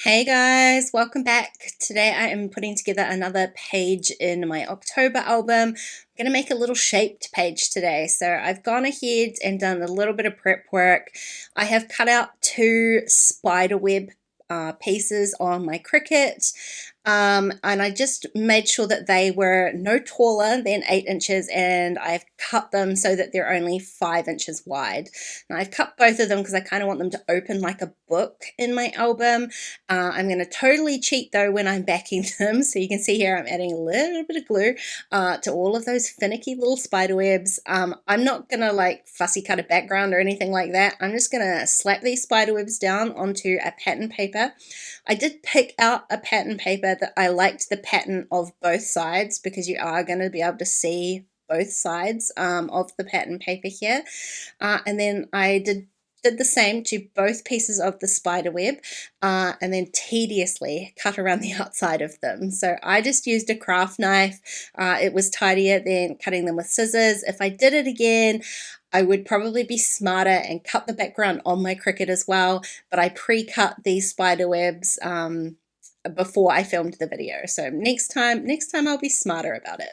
Hey guys, welcome back. Today I am putting together another page in my October album. I'm going to make a little shaped page today. So I've gone ahead and done a little bit of prep work. I have cut out two spiderweb pieces on my Cricut. And I just made sure that they were no taller than 8 inches, and I've cut them so that they're only 5 inches wide. Now I've cut both of them because I kind of want them to open like a book in my album. I'm going to totally cheat though when I'm backing them. So you can see here I'm adding a little bit of glue to all of those finicky little spider webs. I'm not going to like fussy cut a background or anything like that. I'm just going to slap these spider webs down onto a pattern paper. I did pick out a pattern paper that I liked the pattern of both sides because you are going to be able to see both sides of the pattern paper here. And then I did the same to both pieces of the spider web and then tediously cut around the outside of them. So I just used a craft knife. It was tidier than cutting them with scissors. If I did it again, I would probably be smarter and cut the background on my Cricut as well, but I pre-cut these spider webs before I filmed the video. So next time I'll be smarter about it.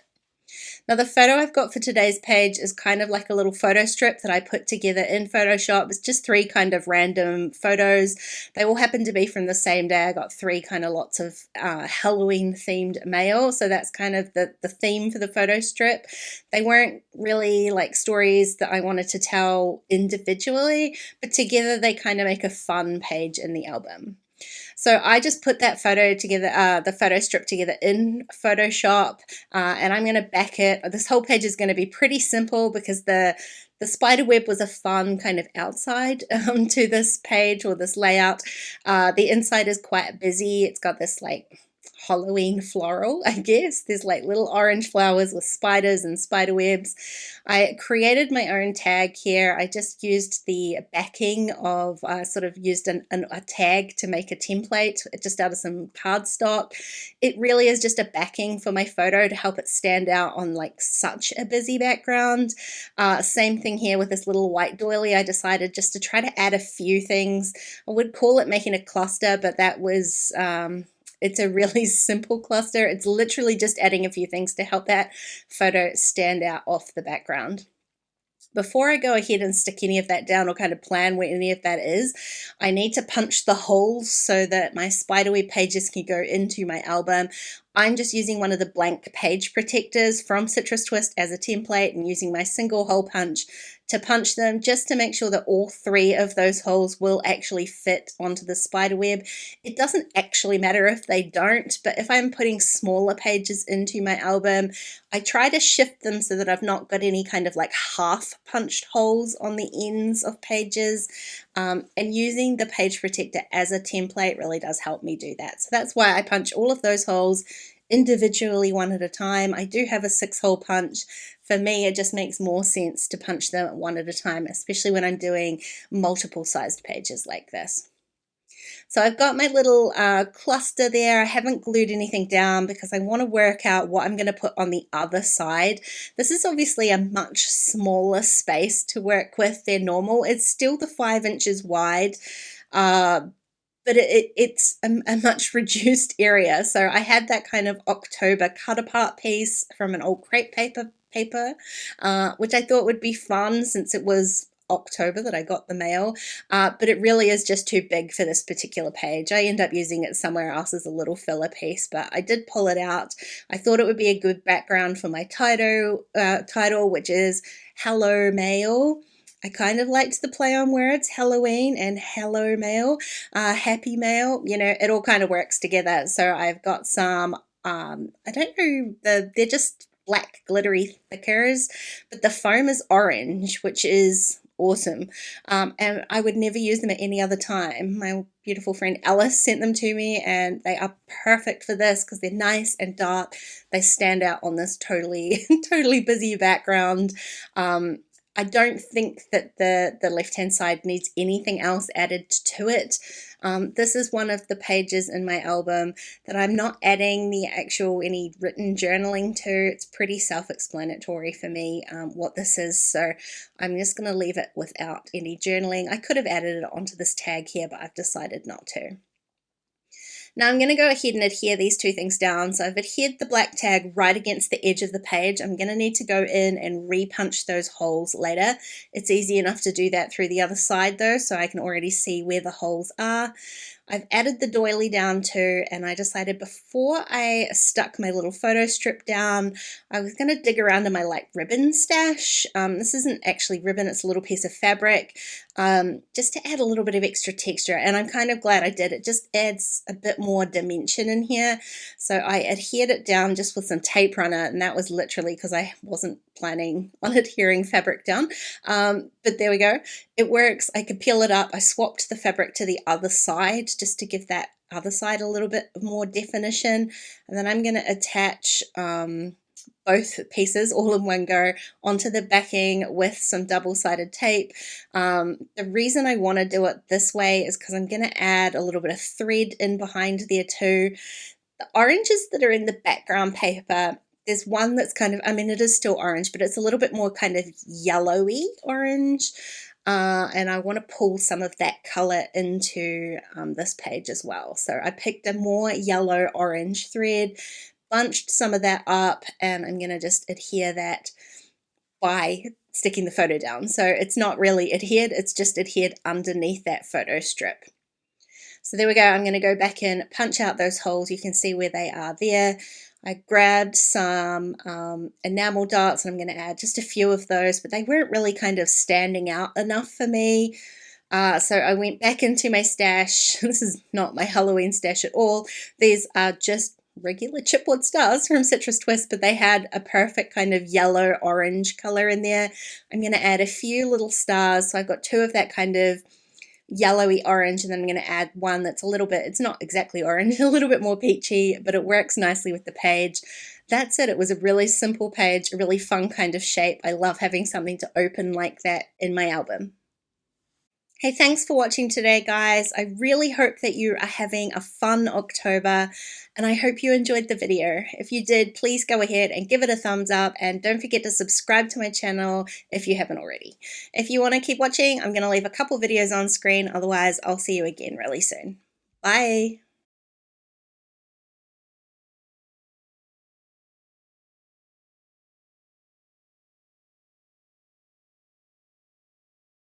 Now the photo I've got for today's page is kind of like a little photo strip that I put together in Photoshop. It's just 3 kind of random photos. They all happen to be from the same day. I got 3 kind of lots of Halloween themed mail. So that's kind of the theme for the photo strip. They weren't really like stories that I wanted to tell individually, but together they kind of make a fun page in the album. So I just put that photo together, the photo strip together in Photoshop, and I'm going to back it. This whole page is going to be pretty simple because the spider web was a fun kind of outside to this page or this layout. The inside is quite busy. It's got this like Halloween floral, I guess. There's like little orange flowers with spiders and spider webs. I created my own tag here. I just used the backing of, sort of used a tag to make a template just out of some cardstock. It really is just a backing for my photo to help it stand out on like such a busy background. Same thing here with this little white doily. I decided just to try to add a few things. I would call it making a cluster, but that was it's a really simple cluster. It's literally just adding a few things to help that photo stand out off the background. Before I go ahead and stick any of that down or kind of plan where any of that is, I need to punch the holes so that my spiderweb pages can go into my album. I'm just using one of the blank page protectors from Citrus Twist as a template and using my single hole punch to punch them just to make sure that all 3 of those holes will actually fit onto the spider web. It doesn't actually matter if they don't, but if I'm putting smaller pages into my album, I try to shift them so that I've not got any kind of like half punched holes on the ends of pages. And using the page protector as a template really does help me do that. So that's why I punch all of those holes individually one at a time. I do have a 6-hole punch. For me, it just makes more sense to punch them one at a time, especially when I'm doing multiple sized pages like this. So I've got my little cluster there. I haven't glued anything down because I want to work out what I'm going to put on the other side. This is obviously a much smaller space to work with than normal. It's still the 5 inches wide, but it's a much reduced area. So I had that kind of October cut apart piece from an old crepe paper, which I thought would be fun since it was October that I got the mail, but it really is just too big for this particular page. I end up using it somewhere else as a little filler piece, but I did pull it out. I thought it would be a good background for my title, which is Hello Mail. I kind of liked the play on words, Halloween and hello mail, happy mail, you know, it all kind of works together. So I've got some, I don't know, they're just black glittery thickers, but the foam is orange, which is awesome. And I would never use them at any other time. My beautiful friend Alice sent them to me, and they are perfect for this because they're nice and dark. They stand out on this totally busy background. I don't think that the left-hand side needs anything else added to it. This is one of the pages in my album that I'm not adding any written journaling to. It's pretty self-explanatory for me what this is, so I'm just going to leave it without any journaling. I could have added it onto this tag here, but I've decided not to. Now I'm going to go ahead and adhere these two things down. So I've adhered the black tag right against the edge of the page. I'm going to need to go in and repunch those holes later. It's easy enough to do that through the other side though, so I can already see where the holes are. I've added the doily down too, and I decided before I stuck my little photo strip down, I was going to dig around in my like ribbon stash. This isn't actually ribbon, it's a little piece of fabric, just to add a little bit of extra texture, and I'm kind of glad I did. It just adds a bit more dimension in here. So I adhered it down just with some tape runner, and that was literally because I wasn't planning on adhering fabric down, but there we go. It works. I could peel it up. I swapped the fabric to the other side just to give that other side a little bit more definition, and then I'm going to attach both pieces all in one go onto the backing with some double-sided tape. The reason I want to do it this way is because I'm going to add a little bit of thread in behind there too. The oranges that are in the background paper, there's one that's kind of, I mean, it is still orange, but it's a little bit more kind of yellowy orange. And I want to pull some of that color into this page as well. So I picked a more yellow orange thread, bunched some of that up, and I'm going to just adhere that by sticking the photo down. So it's not really adhered, it's just adhered underneath that photo strip. So there we go. I'm going to go back in, punch out those holes. You can see where they are there. I grabbed some enamel dots, and I'm going to add just a few of those, but they weren't really kind of standing out enough for me. So I went back into my stash. This is not my Halloween stash at all. These are just regular chipboard stars from Citrus Twist, but they had a perfect kind of yellow orange color in there. I'm going to add a few little stars. So I've got two of that kind of yellowy orange, and then I'm going to add one that's a little bit, it's not exactly orange, a little bit more peachy, but it works nicely with the page. That's it. It was a really simple page, a really fun kind of shape. I love having something to open like that in my album. Hey, thanks for watching today, guys. I really hope that you are having a fun October, and I hope you enjoyed the video. If you did, please go ahead and give it a thumbs up, and don't forget to subscribe to my channel if you haven't already. If you want to keep watching, I'm going to leave a couple videos on screen. Otherwise, I'll see you again really soon. Bye.